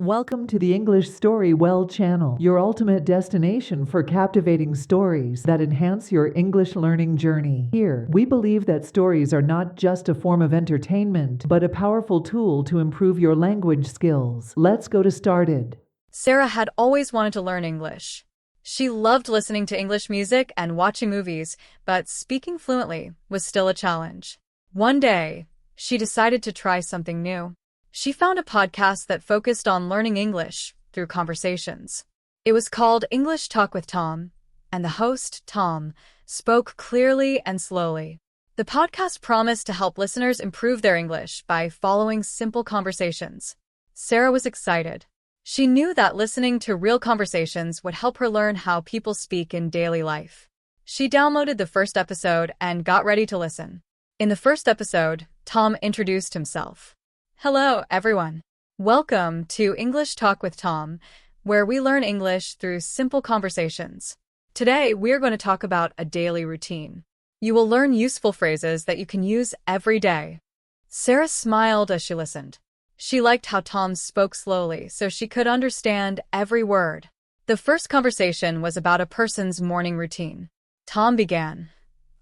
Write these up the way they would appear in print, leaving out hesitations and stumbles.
Welcome to the Englishstorywell channel, your ultimate destination for captivating stories that enhance your English learning journey. Here, we believe that stories are not just a form of entertainment, but a powerful tool to improve your language skills. Let's go to started. Sarah had always wanted to learn English. She loved listening to English music and watching movies, but speaking fluently was still a challenge. One day, she decided to try something new. She found a podcast that focused on learning English through conversations. It was called English Talk with Tom, and the host, Tom, spoke clearly and slowly. The podcast promised to help listeners improve their English by following simple conversations. Sarah was excited. She knew that listening to real conversations would help her learn how people speak in daily life. She downloaded the first episode and got ready to listen. In the first episode, Tom introduced himself. Hello, everyone. Welcome to English Talk with Tom, where we learn English through simple conversations. Today, we're going to talk about a daily routine. You will learn useful phrases that you can use every day. Sarah smiled as she listened. She liked how Tom spoke slowly so she could understand every word. The first conversation was about a person's morning routine. Tom began.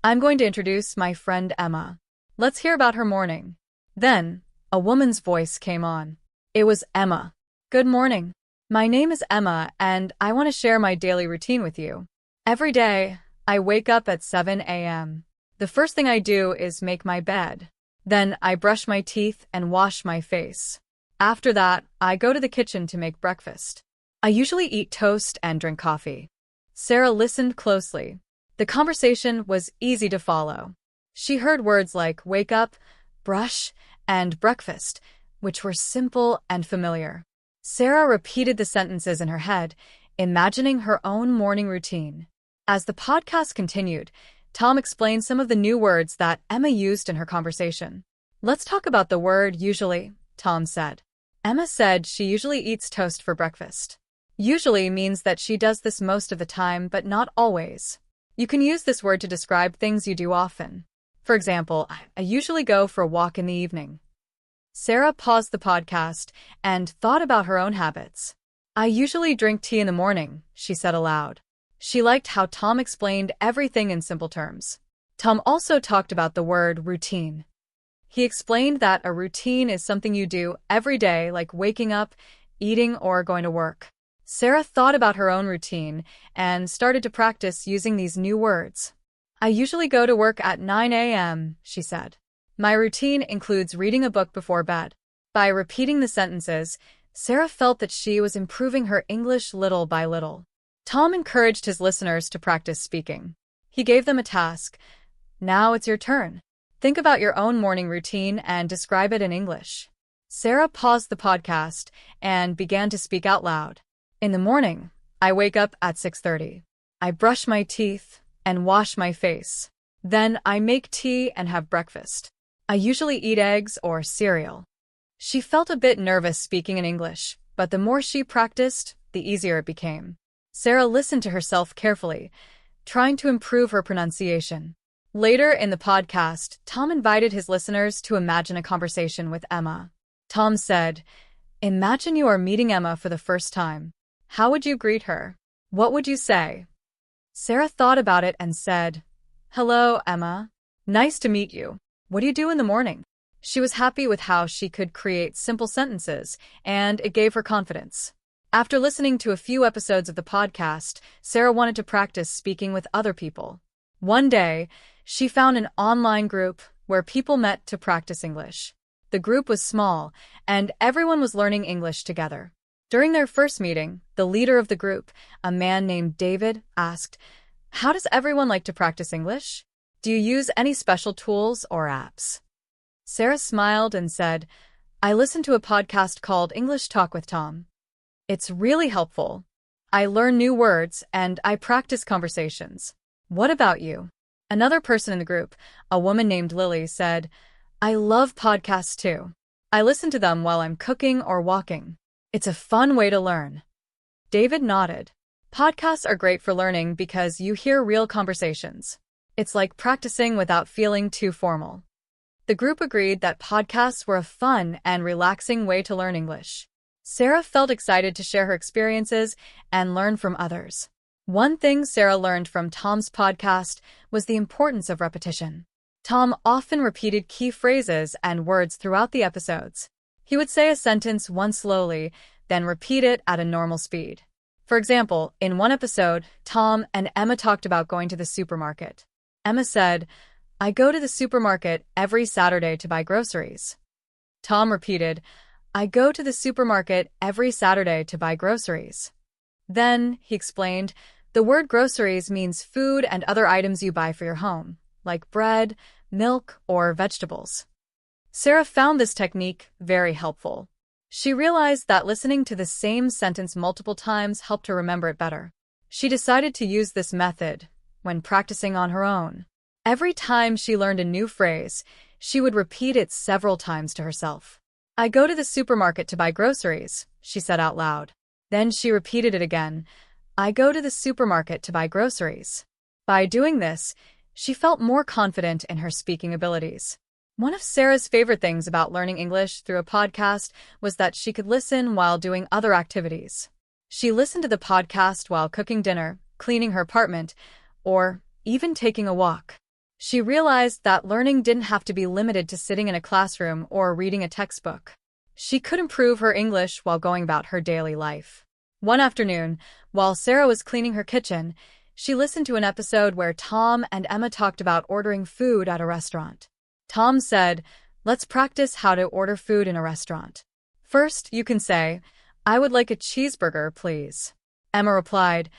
I'm going to introduce my friend Emma. Let's hear about her morning. Then, a woman's voice came on. It was Emma. Good morning. My name is Emma, and I want to share my daily routine with you. Every day, I wake up at 7 a.m. The first thing I do is make my bed. Then I brush my teeth and wash my face. After that, I go to the kitchen to make breakfast. I usually eat toast and drink coffee. Sarah listened closely. The conversation was easy to follow. She heard words like wake up, brush, and breakfast, which were simple and familiar. Sarah repeated the sentences in her head, imagining her own morning routine. As the podcast continued, Tom explained some of the new words that Emma used in her conversation. Let's talk about the word usually, Tom said. Emma said she usually eats toast for breakfast. Usually means that she does this most of the time, but not always. You can use this word to describe things you do often. For example, I usually go for a walk in the evening. Sarah paused the podcast and thought about her own habits. I usually drink tea in the morning, she said aloud. She liked how Tom explained everything in simple terms. Tom also talked about the word routine. He explained that a routine is something you do every day, like waking up, eating, or going to work. Sarah thought about her own routine and started to practice using these new words. I usually go to work at 9 a.m., she said. My routine includes reading a book before bed. By repeating the sentences, Sarah felt that she was improving her English little by little. Tom encouraged his listeners to practice speaking. He gave them a task. Now it's your turn. Think about your own morning routine and describe it in English. Sarah paused the podcast and began to speak out loud. In the morning, I wake up at 6:30. I brush my teeth and wash my face. Then I make tea and have breakfast. I usually eat eggs or cereal. She felt a bit nervous speaking in English, but the more she practiced, the easier it became. Sarah listened to herself carefully, trying to improve her pronunciation. Later in the podcast, Tom invited his listeners to imagine a conversation with Emma. Tom said, Imagine you are meeting Emma for the first time. How would you greet her? What would you say? Sarah thought about it and said, Hello, Emma. Nice to meet you. What do you do in the morning? She was happy with how she could create simple sentences, and it gave her confidence. After listening to a few episodes of the podcast, Sarah wanted to practice speaking with other people. One day, she found an online group where people met to practice English. The group was small, and everyone was learning English together. During their first meeting, the leader of the group, a man named David, asked, How does everyone like to practice English? Do you use any special tools or apps? Sarah smiled and said, I listen to a podcast called English Talk with Tom. It's really helpful. I learn new words and I practice conversations. What about you? Another person in the group, a woman named Lily, said, I love podcasts too. I listen to them while I'm cooking or walking. It's a fun way to learn. David nodded. Podcasts are great for learning because you hear real conversations. It's like practicing without feeling too formal. The group agreed that podcasts were a fun and relaxing way to learn English. Sarah felt excited to share her experiences and learn from others. One thing Sarah learned from Tom's podcast was the importance of repetition. Tom often repeated key phrases and words throughout the episodes. He would say a sentence once slowly, then repeat it at a normal speed. For example, in one episode, Tom and Emma talked about going to the supermarket. Emma said, "I go to the supermarket every Saturday to buy groceries." Tom repeated, "I go to the supermarket every Saturday to buy groceries." Then, he explained, the word groceries means food and other items you buy for your home, like bread, milk, or vegetables. Sarah found this technique very helpful. She realized that listening to the same sentence multiple times helped her remember it better. She decided to use this method when practicing on her own. Every time she learned a new phrase, she would repeat it several times to herself. "I go to the supermarket to buy groceries," she said out loud. Then she repeated it again. "I go to the supermarket to buy groceries." By doing this, she felt more confident in her speaking abilities. One of Sarah's favorite things about learning English through a podcast was that she could listen while doing other activities. She listened to the podcast while cooking dinner, cleaning her apartment, or even taking a walk. She realized that learning didn't have to be limited to sitting in a classroom or reading a textbook. She could improve her English while going about her daily life. One afternoon, while Sarah was cleaning her kitchen, she listened to an episode where Tom and Emma talked about ordering food at a restaurant. Tom said, "Let's practice how to order food in a restaurant. First, you can say, 'I would like a cheeseburger, please.'" Emma replied,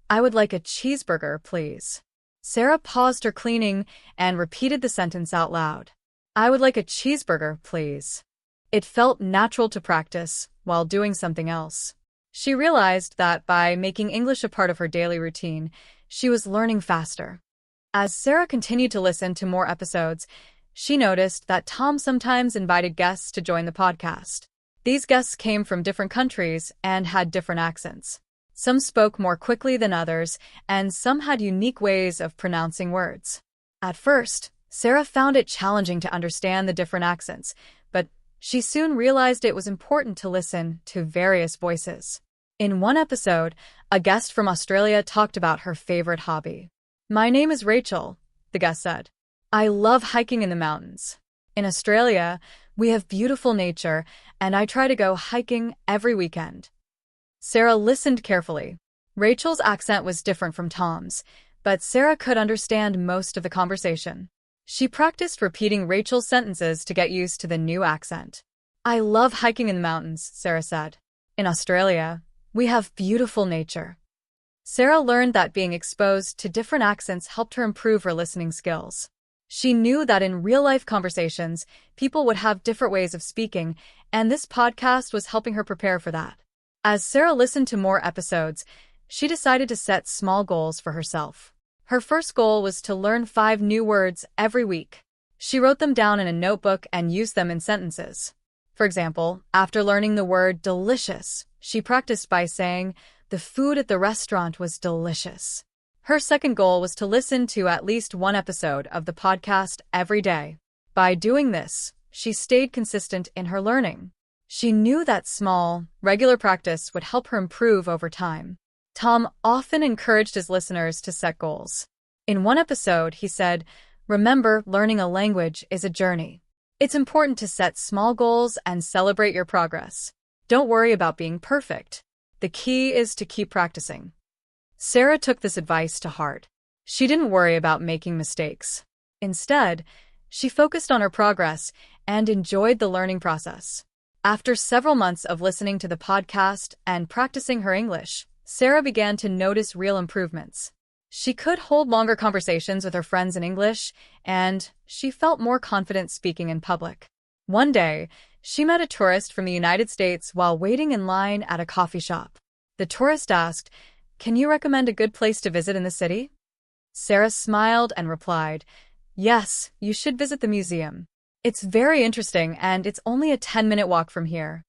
"I would like a cheeseburger, please." Sarah paused her cleaning and repeated the sentence out loud. "I would like a cheeseburger, please." It felt natural to practice while doing something else. She realized that by making English a part of her daily routine, she was learning faster. As Sarah continued to listen to more episodes, she noticed that Tom sometimes invited guests to join the podcast. These guests came from different countries and had different accents. Some spoke more quickly than others, and some had unique ways of pronouncing words. At first, Sarah found it challenging to understand the different accents, but she soon realized it was important to listen to various voices. In one episode, a guest from Australia talked about her favorite hobby. "My name is Rachel," the guest said. "I love hiking in the mountains. In Australia, we have beautiful nature, and I try to go hiking every weekend." Sarah listened carefully. Rachel's accent was different from Tom's, but Sarah could understand most of the conversation. She practiced repeating Rachel's sentences to get used to the new accent. "I love hiking in the mountains," Sarah said. "In Australia, we have beautiful nature." Sarah learned that being exposed to different accents helped her improve her listening skills. She knew that in real-life conversations, people would have different ways of speaking, and this podcast was helping her prepare for that. As Sarah listened to more episodes, she decided to set small goals for herself. Her first goal was to learn 5 new words every week. She wrote them down in a notebook and used them in sentences. For example, after learning the word delicious, she practiced by saying, "The food at the restaurant was delicious." Her second goal was to listen to at least one episode of the podcast every day. By doing this, she stayed consistent in her learning. She knew that small, regular practice would help her improve over time. Tom often encouraged his listeners to set goals. In one episode, he said, "Remember, learning a language is a journey. It's important to set small goals and celebrate your progress. Don't worry about being perfect. The key is to keep practicing." Sarah took this advice to heart. She didn't worry about making mistakes. Instead, she focused on her progress and enjoyed the learning process. After several months of listening to the podcast and practicing her English, Sarah began to notice real improvements. She could hold longer conversations with her friends in English, and she felt more confident speaking in public. One day, she met a tourist from the United States while waiting in line at a coffee shop. The tourist asked, "Can you recommend a good place to visit in the city?" Sarah smiled and replied, "Yes, you should visit the museum. It's very interesting, and it's only a 10-minute walk from here."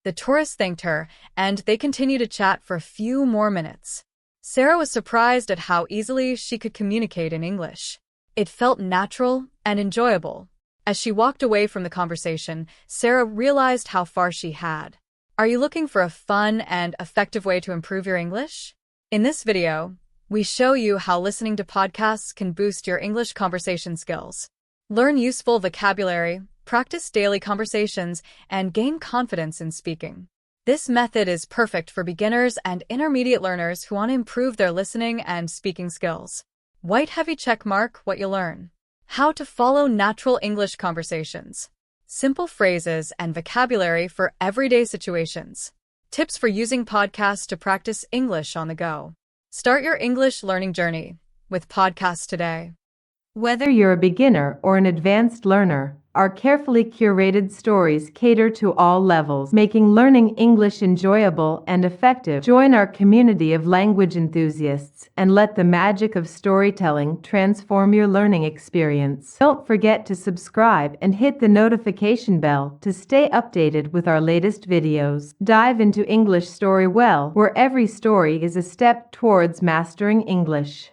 The tourist thanked her, and they continued to chat for a few more minutes. Sarah was surprised at how easily she could communicate in English. It felt natural and enjoyable. As she walked away from the conversation, Sarah realized how far she had. Are you looking for a fun and effective way to improve your English? In this video, we show you how listening to podcasts can boost your English conversation skills. Learn useful vocabulary, practice daily conversations, and gain confidence in speaking. This method is perfect for beginners and intermediate learners who want to improve their listening and speaking skills. White heavy check mark what you learn. How to follow natural English conversations. Simple phrases and vocabulary for everyday situations. Tips for using podcasts to practice English on the go. Start your English learning journey with podcasts today. Whether you're a beginner or an advanced learner, our carefully curated stories cater to all levels, making learning English enjoyable and effective. Join our community of language enthusiasts and let the magic of storytelling transform your learning experience. Don't forget to subscribe and hit the notification bell to stay updated with our latest videos. Dive into Englishstorywell, where every story is a step towards mastering English.